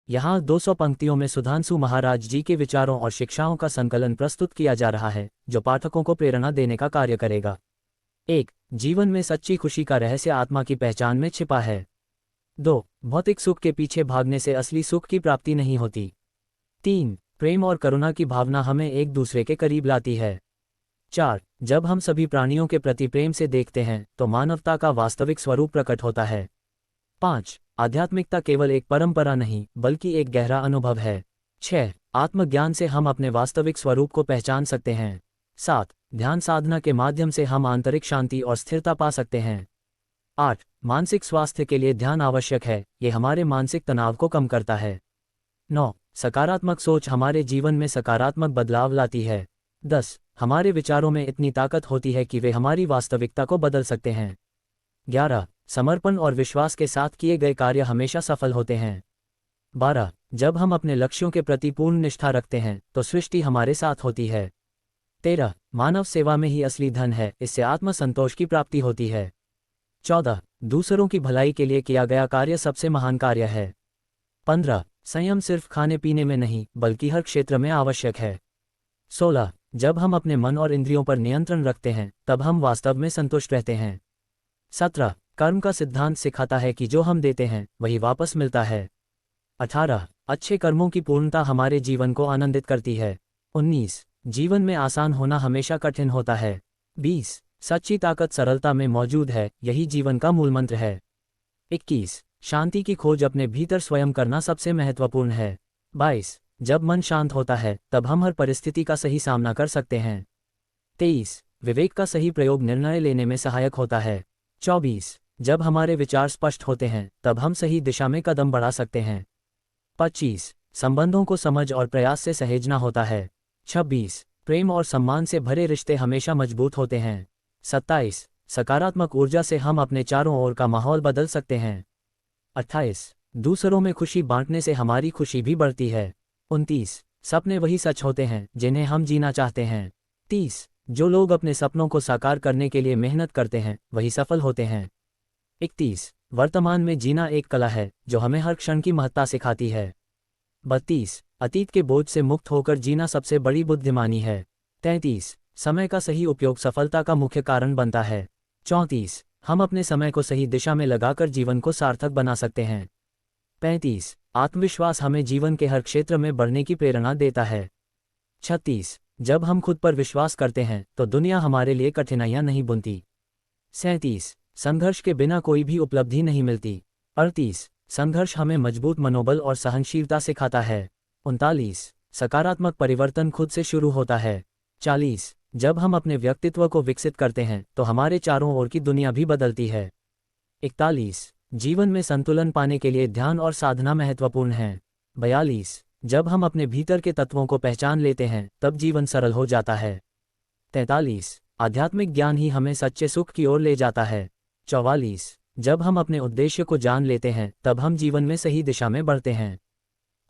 यहाँ 200 पंक्तियों में सुधांशु महाराज जी के विचारों और शिक्षाओं का संकलन प्रस्तुत किया जा रहा है, जो पाठकों को प्रेरणा देने का कार्य करेगा। 1. जीवन में सच्ची खुशी का रहस्य आत्मा की पहचान में छिपा है। 2. भौतिक सुख के पीछे भागने से असली सुख की प्राप्ति नहीं होती। 3. प्रेम और करुणा की भावना हमें एक दूसरे के करीब लाती है। 4. जब हम सभी प्राणियों के प्रति प्रेम से देखते हैं तो मानवता का वास्तविक स्वरूप प्रकट होता है। 5. आध्यात्मिकता केवल एक परंपरा नहीं बल्कि एक गहरा अनुभव है। 6. आत्मज्ञान से हम अपने वास्तविक स्वरूप को पहचान सकते हैं। 7. ध्यान साधना के माध्यम से हम आंतरिक शांति और स्थिरता पा सकते हैं। 8. मानसिक स्वास्थ्य के लिए ध्यान आवश्यक है, ये हमारे मानसिक तनाव को कम करता है। 9. सकारात्मक सोच हमारे जीवन में सकारात्मक बदलाव लाती है। 10. हमारे विचारों में इतनी ताकत होती है कि वे हमारी वास्तविकता को बदल सकते हैं। 11. समर्पण और विश्वास के साथ किए गए कार्य हमेशा सफल होते हैं। 12. जब हम अपने लक्ष्यों के प्रति पूर्ण निष्ठा रखते हैं तो सृष्टि हमारे साथ होती है। 13. मानव सेवा में ही असली धन है, इससे आत्मसंतोष की प्राप्ति होती है। 14. दूसरों की भलाई के लिए किया गया कार्य सबसे महान कार्य है। 15. संयम सिर्फ खाने पीने में नहीं बल्कि हर क्षेत्र में आवश्यक है। 16. जब हम अपने मन और इंद्रियों पर नियंत्रण रखते हैं तब हम वास्तव में संतुष्ट रहते हैं। 17. कर्म का सिद्धांत सिखाता है कि जो हम देते हैं वही वापस मिलता है। 18. अच्छे कर्मों की पूर्णता हमारे जीवन को आनंदित करती है। 19. जीवन में आसान होना हमेशा कठिन होता है। 20. सच्ची ताकत सरलता में मौजूद है, यही जीवन का मूल मंत्र है। 21. शांति की खोज अपने भीतर स्वयं करना सबसे महत्वपूर्ण है। 22. जब मन शांत होता है तब हम हर परिस्थिति का सही सामना कर सकते हैं। 23. विवेक का सही प्रयोग निर्णय लेने में सहायक होता है। 24. जब हमारे विचार स्पष्ट होते हैं तब हम सही दिशा में कदम बढ़ा सकते हैं। 25. संबंधों को समझ और प्रयास से सहेजना होता है। 26. प्रेम और सम्मान से भरे रिश्ते हमेशा मजबूत होते हैं। 27. सकारात्मक ऊर्जा से हम अपने चारों ओर का माहौल बदल सकते हैं। 28. दूसरों में खुशी बांटने से हमारी खुशी भी बढ़ती है। 29. सपने वही सच होते हैं जिन्हें हम जीना चाहते हैं। 30. जो लोग अपने सपनों को साकार करने के लिए मेहनत करते हैं वही सफल होते हैं। 31. वर्तमान में जीना एक कला है जो हमें हर क्षण की महत्ता सिखाती है। 32. अतीत के बोझ से मुक्त होकर जीना सबसे बड़ी बुद्धिमानी है। 33. समय का सही उपयोग सफलता का मुख्य कारण बनता है। 34. हम अपने समय को सही दिशा में लगाकर जीवन को सार्थक बना सकते हैं। 35. आत्मविश्वास हमें जीवन के हर क्षेत्र में बढ़ने की प्रेरणा देता है। 36. जब हम खुद पर विश्वास करते हैं तो दुनिया हमारे लिए कठिनाइयां नहीं बुनती। 37. संघर्ष के बिना कोई भी उपलब्धि नहीं मिलती। 38. संघर्ष हमें मजबूत मनोबल और सहनशीलता सिखाता है। 39. सकारात्मक परिवर्तन खुद से शुरू होता है। 40. जब हम अपने व्यक्तित्व को विकसित करते हैं तो हमारे चारों ओर की दुनिया भी बदलती है। 41. जीवन में संतुलन पाने के लिए ध्यान और साधना महत्वपूर्ण है। 42. जब हम अपने भीतर के तत्वों को पहचान लेते हैं तब जीवन सरल हो जाता है। 43. आध्यात्मिक ज्ञान ही हमें सच्चे सुख की ओर ले जाता है। 44. जब हम अपने उद्देश्य को जान लेते हैं तब हम जीवन में सही दिशा में बढ़ते हैं।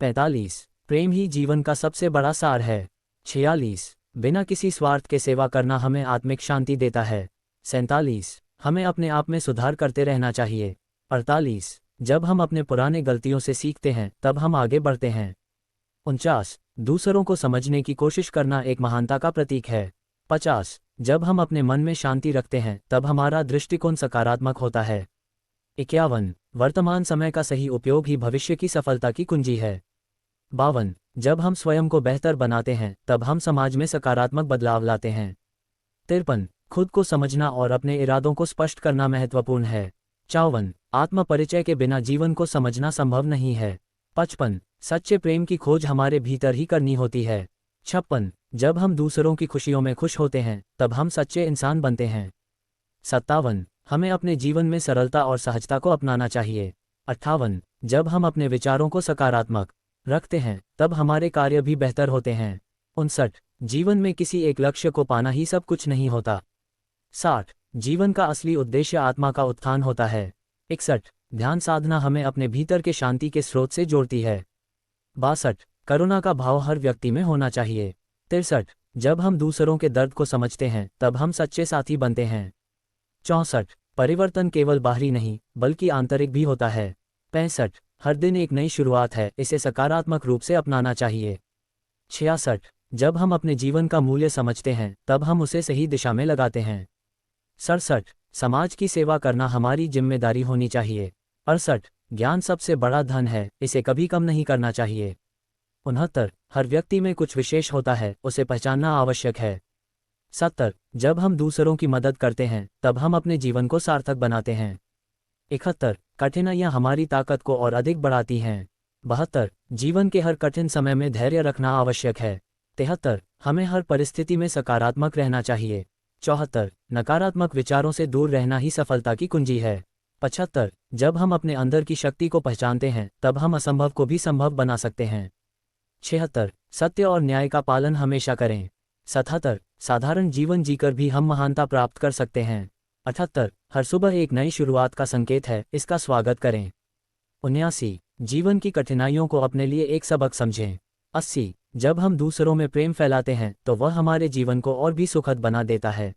45. प्रेम ही जीवन का सबसे बड़ा सार है। 46. बिना किसी स्वार्थ के सेवा करना हमें आत्मिक शांति देता है। 47. हमें अपने आप में सुधार करते रहना चाहिए। 48. जब हम अपने पुराने गलतियों से सीखते हैं तब हम आगे बढ़ते हैं। 49. दूसरों को समझने की कोशिश करना एक महानता का प्रतीक है। 50. जब हम अपने मन में शांति रखते हैं तब हमारा दृष्टिकोण सकारात्मक होता है। 51. वर्तमान समय का सही उपयोग ही भविष्य की सफलता की कुंजी है। 52. जब हम स्वयं को बेहतर बनाते हैं तब हम समाज में सकारात्मक बदलाव लाते हैं। 53. खुद को समझना और अपने इरादों को स्पष्ट करना महत्वपूर्ण है। 54. आत्म परिचय के बिना जीवन को समझना संभव नहीं है। 55. सच्चे प्रेम की खोज हमारे भीतर ही करनी होती है। 56. जब हम दूसरों की खुशियों में खुश होते हैं तब हम सच्चे इंसान बनते हैं। 57. हमें अपने जीवन में सरलता और सहजता को अपनाना चाहिए। 58. जब हम अपने विचारों को सकारात्मक रखते हैं तब हमारे कार्य भी बेहतर होते हैं। 59. जीवन में किसी एक लक्ष्य को पाना ही सब कुछ नहीं होता। 60. जीवन का असली उद्देश्य आत्मा का उत्थान होता है। 61. ध्यान साधना हमें अपने भीतर के शांति के स्रोत से जोड़ती है। 62. करुणा का भाव हर व्यक्ति में होना चाहिए। 63. जब हम दूसरों के दर्द को समझते हैं तब हम सच्चे साथी बनते हैं। 64. परिवर्तन केवल बाहरी नहीं बल्कि आंतरिक भी होता है। 65. हर दिन एक नई शुरुआत है, इसे सकारात्मक रूप से अपनाना चाहिए। 66 जब हम अपने जीवन का मूल्य समझते हैं तब हम उसे सही दिशा में लगाते हैं। 67 समाज की सेवा करना हमारी जिम्मेदारी होनी चाहिए। 68 ज्ञान सबसे बड़ा धन है, इसे कभी कम नहीं करना चाहिए। 69 हर व्यक्ति में कुछ विशेष होता है, उसे पहचानना आवश्यक है। 70 जब हम दूसरों की मदद करते हैं तब हम अपने जीवन को सार्थक बनाते हैं। 71 कठिनाइयाँ हमारी ताकत को और अधिक बढ़ाती हैं। 72 जीवन के हर कठिन समय में धैर्य रखना आवश्यक है। 73 हमें हर परिस्थिति में सकारात्मक रहना चाहिए। 74 नकारात्मक विचारों से दूर रहना ही सफलता की कुंजी है। 75 जब हम अपने अंदर की शक्ति को पहचानते हैं तब हम असंभव को भी संभव बना सकते हैं। 76 सत्य और न्याय का पालन हमेशा करें। 77 साधारण जीवन जीकर भी हम महानता प्राप्त कर सकते हैं। 78 हर सुबह एक नई शुरुआत का संकेत है, इसका स्वागत करें। 79 जीवन की कठिनाइयों को अपने लिए एक सबक समझें। 80 जब हम दूसरों में प्रेम फैलाते हैं तो वह हमारे जीवन को और भी सुखद बना देता है।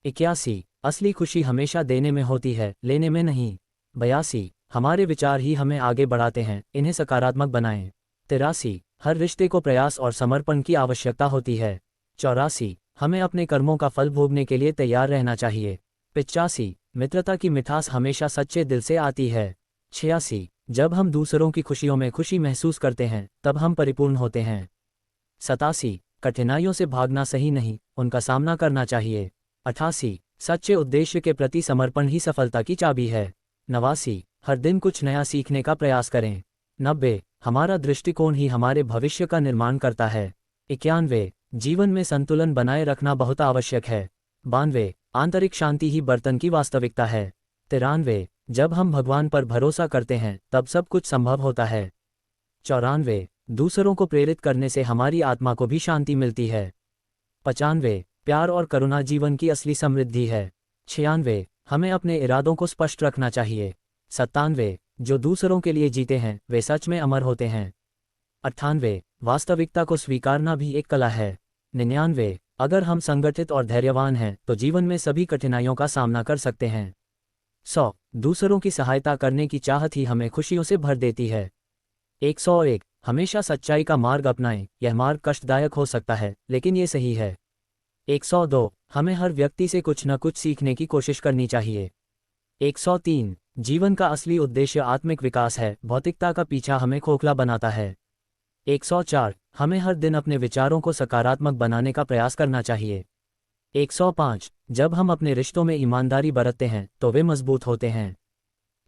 81 असली खुशी हमेशा देने में होती है, लेने में नहीं। 82 हमारे विचार ही हमें आगे बढ़ाते हैं, इन्हें सकारात्मक बनाएं। 83 हर रिश्ते को प्रयास और समर्पण की आवश्यकता होती है। 84 हमें अपने कर्मों का फल भोगने के लिए तैयार रहना चाहिए। 85 मित्रता की मिठास हमेशा सच्चे दिल से आती है। 86 जब हम दूसरों की खुशियों में खुशी महसूस करते हैं तब हम परिपूर्ण होते हैं। 87 कठिनाइयों से भागना सही नहीं, उनका सामना करना चाहिए। 88 सच्चे उद्देश्य के प्रति समर्पण ही सफलता की चाबी है। 89 हर दिन कुछ नया सीखने का प्रयास करें। 90 हमारा दृष्टिकोण ही हमारे भविष्य का निर्माण करता है। 91 जीवन में संतुलन बनाए रखना बहुत आवश्यक है। 92 आंतरिक शांति ही बर्तन की वास्तविकता है। 93 जब हम भगवान पर भरोसा करते हैं तब सब कुछ संभव होता है। 94 दूसरों को प्रेरित करने से हमारी आत्मा को भी शांति मिलती है। 95 प्यार और करुणा जीवन की असली समृद्धि है। 96 हमें अपने इरादों को स्पष्ट रखना चाहिए। 97 जो दूसरों के लिए जीते हैं वे सच में अमर होते हैं। 98 वास्तविकता को स्वीकारना भी एक कला है। 99 अगर हम संगठित और धैर्यवान हैं तो जीवन में सभी कठिनाइयों का सामना कर सकते हैं। 100 दूसरों की सहायता करने की चाहत ही हमें खुशियों से भर देती है। 101 हमेशा सच्चाई का मार्ग अपनाएं, यह मार्ग कष्टदायक हो सकता है लेकिन ये सही है। 102 हमें हर व्यक्ति से कुछ न कुछ सीखने की कोशिश करनी चाहिए। 103 जीवन का असली उद्देश्य आत्मिक विकास है, भौतिकता का पीछा हमें खोखला बनाता है। 104 हमें हर दिन अपने विचारों को सकारात्मक बनाने का प्रयास करना चाहिए। 105 जब हम अपने रिश्तों में ईमानदारी बरतते हैं तो वे मजबूत होते हैं।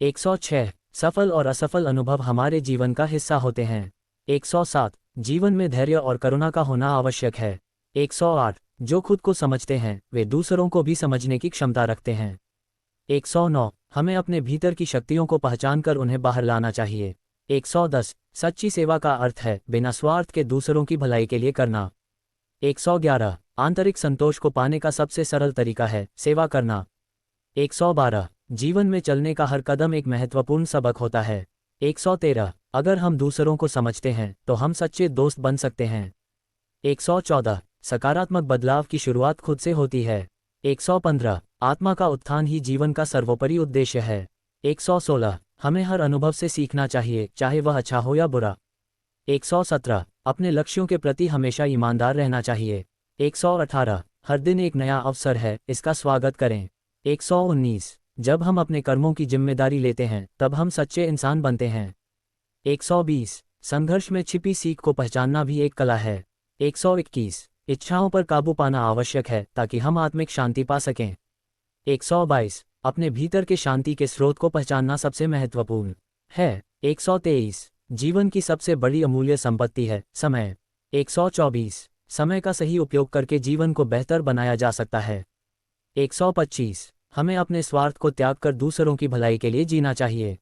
106 सफल और असफल अनुभव हमारे जीवन का हिस्सा होते हैं। 107 जीवन में धैर्य और करुणा का होना आवश्यक है। 108 जो खुद को समझते हैं वे दूसरों को भी समझने की क्षमता रखते हैं। 109 हमें अपने भीतर की शक्तियों को पहचानकर उन्हें बाहर लाना चाहिए। 110 सच्ची सेवा का अर्थ है बिना स्वार्थ के दूसरों की भलाई के लिए करना। 111 आंतरिक संतोष को पाने का सबसे सरल तरीका है सेवा करना। 112 जीवन में चलने का हर कदम एक महत्वपूर्ण सबक होता है। 113 अगर हम दूसरों को समझते हैं तो हम सच्चे दोस्त बन सकते हैं। 114 सकारात्मक बदलाव की शुरुआत खुद से होती है। 115 आत्मा का उत्थान ही जीवन का सर्वोपरि उद्देश्य है। 116 हमें हर अनुभव से सीखना चाहिए, चाहे वह अच्छा हो या बुरा। 117 अपने लक्ष्यों के प्रति हमेशा ईमानदार रहना चाहिए। 118 हर दिन एक नया अवसर है, इसका स्वागत करें। 119 जब हम अपने कर्मों की जिम्मेदारी लेते हैं तब हम सच्चे इंसान बनते हैं। 120 संघर्ष में छिपी सीख को पहचानना भी एक कला है। 121 इच्छाओं पर काबू पाना आवश्यक है ताकि हम आत्मिक शांति पा सकें। 122 अपने भीतर के शांति के स्रोत को पहचानना सबसे महत्वपूर्ण है। 123 जीवन की सबसे बड़ी अमूल्य संपत्ति है समय। 124 समय का सही उपयोग करके जीवन को बेहतर बनाया जा सकता है। 125 हमें अपने स्वार्थ को त्याग कर दूसरों की भलाई के लिए जीना चाहिए।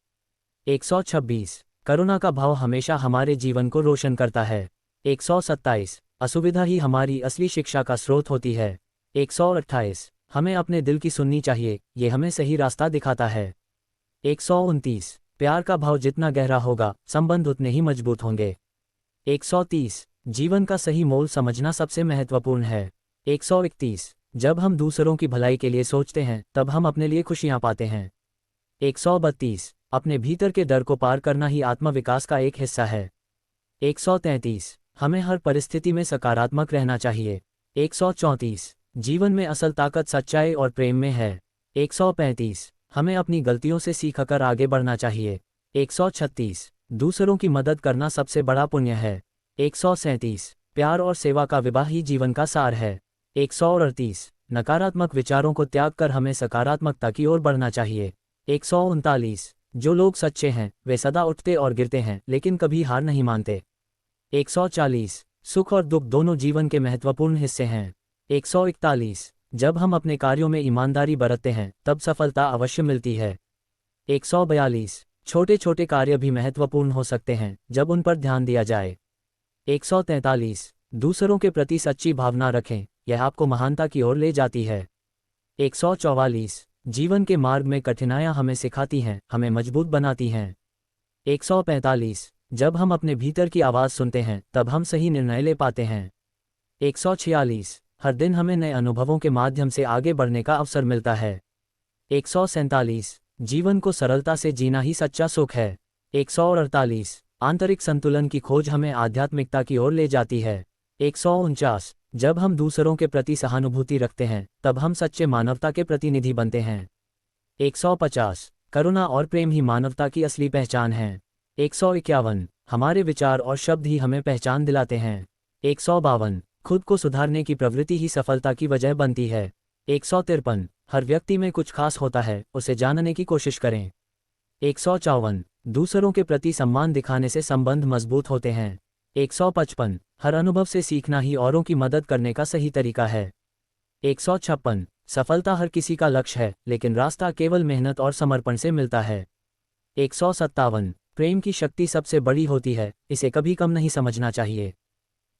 126 करुणा का भाव हमेशा हमारे जीवन को रोशन करता है। 127 असुविधा ही हमारी असली शिक्षा का स्रोत होती है। 128 हमें अपने दिल की सुननी चाहिए, ये हमें सही रास्ता दिखाता है। 129 प्यार का भाव जितना गहरा होगा संबंध उतने ही मजबूत होंगे। 130 जीवन का सही मोल समझना सबसे महत्वपूर्ण है। 131 जब हम दूसरों की भलाई के लिए सोचते हैं तब हम अपने लिए खुशियां पाते हैं। 132 अपने भीतर के डर को पार करना ही आत्मविकास का एक हिस्सा है। 133 हमें हर परिस्थिति में सकारात्मक रहना चाहिए। 134 जीवन में असल ताकत सच्चाई और प्रेम में है। 135 हमें अपनी गलतियों से सीखकर आगे बढ़ना चाहिए। 136 दूसरों की मदद करना सबसे बड़ा पुण्य है। 137 प्यार और सेवा का विवाह ही जीवन का सार है। 138 नकारात्मक विचारों को त्याग कर हमें सकारात्मकता की ओर बढ़ना चाहिए। 139 जो लोग सच्चे हैं वे सदा उठते और गिरते हैं लेकिन कभी हार नहीं मानते। 140 सुख और दुख दोनों जीवन के महत्वपूर्ण हिस्से हैं। 141 जब हम अपने कार्यों में ईमानदारी बरतते हैं तब सफलता अवश्य मिलती है। 142 छोटे छोटे कार्य भी महत्वपूर्ण हो सकते हैं जब उन पर ध्यान दिया जाए। 143 दूसरों के प्रति सच्ची भावना रखें, यह आपको महानता की ओर ले जाती है। 144 जीवन के मार्ग में कठिनाइयां हमें सिखाती हैं, हमें मजबूत बनाती हैं। 145 जब हम अपने भीतर की आवाज़ सुनते हैं तब हम सही निर्णय ले पाते हैं। 146 हर दिन हमें नए अनुभवों के माध्यम से आगे बढ़ने का अवसर मिलता है। 147 जीवन को सरलता से जीना ही सच्चा सुख है। 148 आंतरिक संतुलन की खोज हमें आध्यात्मिकता की ओर ले जाती है। 149 जब हम दूसरों के प्रति सहानुभूति रखते हैं तब हम सच्चे मानवता के प्रतिनिधि बनते हैं। 150 करुणा और प्रेम ही मानवता की असली पहचान है। 151 हमारे विचार और शब्द ही हमें पहचान दिलाते हैं। 152 खुद को सुधारने की प्रवृत्ति ही सफलता की वजह बनती है। 153 हर व्यक्ति में कुछ खास होता है, उसे जानने की कोशिश करें। 154 दूसरों के प्रति सम्मान दिखाने से संबंध मजबूत होते हैं। 155 हर अनुभव से सीखना ही औरों की मदद करने का सही तरीका है। 156 सफलता हर किसी का लक्ष्य है लेकिन रास्ता केवल मेहनत और समर्पण से मिलता है। 157 प्रेम की शक्ति सबसे बड़ी होती है, इसे कभी कम नहीं समझना चाहिए।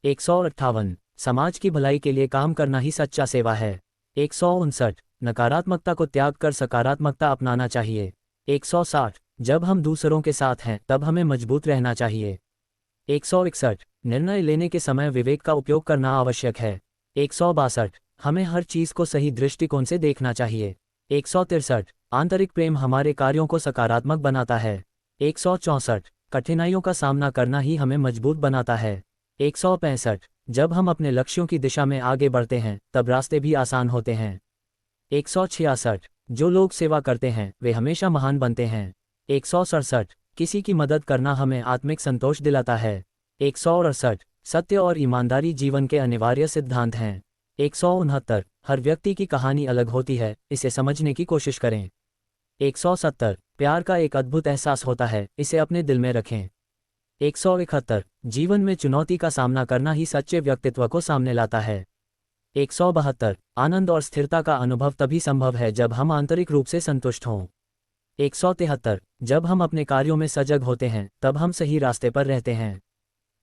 158 समाज की भलाई के लिए काम करना ही सच्चा सेवा है। 159 नकारात्मकता को त्याग कर सकारात्मकता अपनाना चाहिए। 160 जब हम दूसरों के साथ हैं तब हमें मजबूत रहना चाहिए। 161 निर्णय लेने के समय विवेक का उपयोग करना आवश्यक है। 162 हमें हर चीज को सही दृष्टिकोण से देखना चाहिए। 163 आंतरिक प्रेम हमारे कार्यों को सकारात्मक बनाता है। 164 कठिनाइयों का सामना करना ही हमें मजबूत बनाता है। 165 जब हम अपने लक्ष्यों की दिशा में आगे बढ़ते हैं तब रास्ते भी आसान होते हैं। 166 जो लोग सेवा करते हैं वे हमेशा महान बनते हैं। 167 किसी की मदद करना हमें आत्मिक संतोष दिलाता है। 168 सत्य और ईमानदारी जीवन के अनिवार्य सिद्धांत हैं। 169 हर व्यक्ति की कहानी अलग होती है, इसे समझने की कोशिश करें। 170 प्यार का एक अद्भुत एहसास होता है, इसे अपने दिल में रखें। 171 जीवन में चुनौती का सामना करना ही सच्चे व्यक्तित्व को सामने लाता है। 172 आनंद और स्थिरता का अनुभव तभी संभव है जब हम आंतरिक रूप से संतुष्ट हों। 173 जब हम अपने कार्यों में सजग होते हैं तब हम सही रास्ते पर रहते हैं।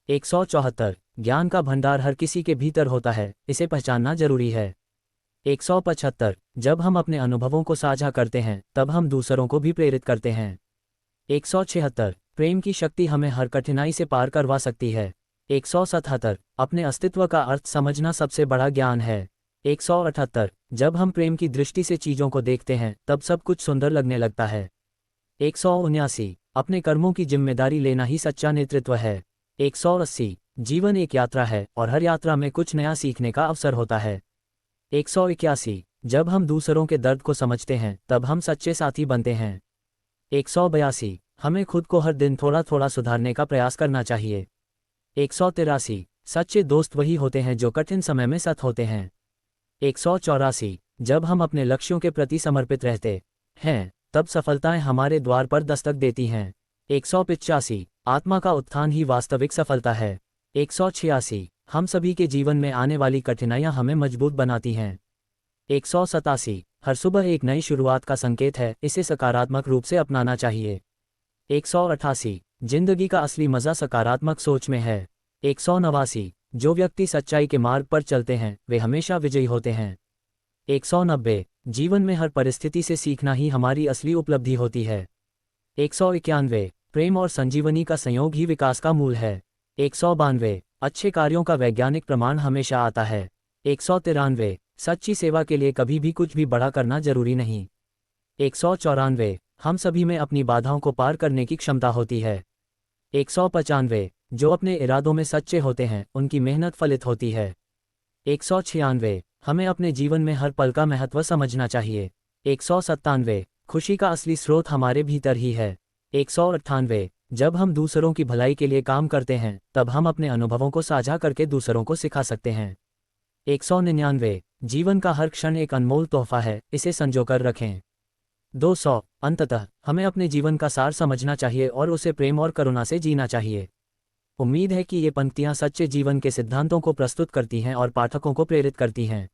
174 ज्ञान का भंडार हर किसी के भीतर होता है, इसे पहचानना जरूरी है। 175 जब हम अपने अनुभवों को साझा करते हैं तब हम दूसरों को भी प्रेरित करते हैं। 176 प्रेम की शक्ति हमें हर कठिनाई से पार करवा सकती है। 177 अपने अस्तित्व का अर्थ समझना सबसे बड़ा ज्ञान है। 178 जब हम प्रेम की दृष्टि से चीजों को देखते हैं तब सब कुछ सुंदर लगने लगता है। 179 अपने कर्मों की जिम्मेदारी लेना ही सच्चा नेतृत्व है। 180 जीवन एक यात्रा है और हर यात्रा में कुछ नया सीखने का अवसर होता है। 181 जब हम दूसरों के दर्द को समझते हैं तब हम सच्चे साथी बनते हैं। 182 हमें खुद को हर दिन थोड़ा थोड़ा सुधारने का प्रयास करना चाहिए। 183 सच्चे दोस्त वही होते हैं जो कठिन समय में साथ होते हैं। 184 जब हम अपने लक्ष्यों के प्रति समर्पित रहते हैं तब सफलताएं हमारे द्वार पर दस्तक देती हैं। 185 आत्मा का उत्थान ही वास्तविक सफलता है। 186 हम सभी के जीवन में आने वाली कठिनाइयां हमें मजबूत बनाती हैं। 187 हर सुबह एक नई शुरुआत का संकेत है, इसे सकारात्मक रूप से अपनाना चाहिए। 188 जिंदगी का असली मजा सकारात्मक सोच में है। 189 जो व्यक्ति सच्चाई के मार्ग पर चलते हैं वे हमेशा विजयी होते हैं। 190 जीवन में हर परिस्थिति से सीखना ही हमारी असली उपलब्धि होती है। 191 प्रेम और संजीवनी का संयोग ही विकास का मूल है। 192 अच्छे कार्यों का वैज्ञानिक प्रमाण हमेशा आता है। 193 सच्ची सेवा के लिए कभी भी कुछ भी बड़ा करना जरूरी नहीं। 194 हम सभी में अपनी बाधाओं को पार करने की क्षमता होती है। 195 जो अपने इरादों में सच्चे होते हैं उनकी मेहनत फलित होती है। 196 हमें अपने जीवन में हर पल का महत्व समझना चाहिए। 197 खुशी का असली स्रोत हमारे भीतर ही है। 198 जब हम दूसरों की भलाई के लिए काम करते हैं तब हम अपने अनुभवों को साझा करके दूसरों को सिखा सकते हैं। 199 जीवन का हर क्षण एक अनमोल तोहफा है, इसे संजोकर रखें। 200 अंततः हमें अपने जीवन का सार समझना चाहिए और उसे प्रेम और करुणा से जीना चाहिए। उम्मीद है कि ये पंक्तियां सच्चे जीवन के सिद्धांतों को प्रस्तुत करती हैं और पाठकों को प्रेरित करती हैं।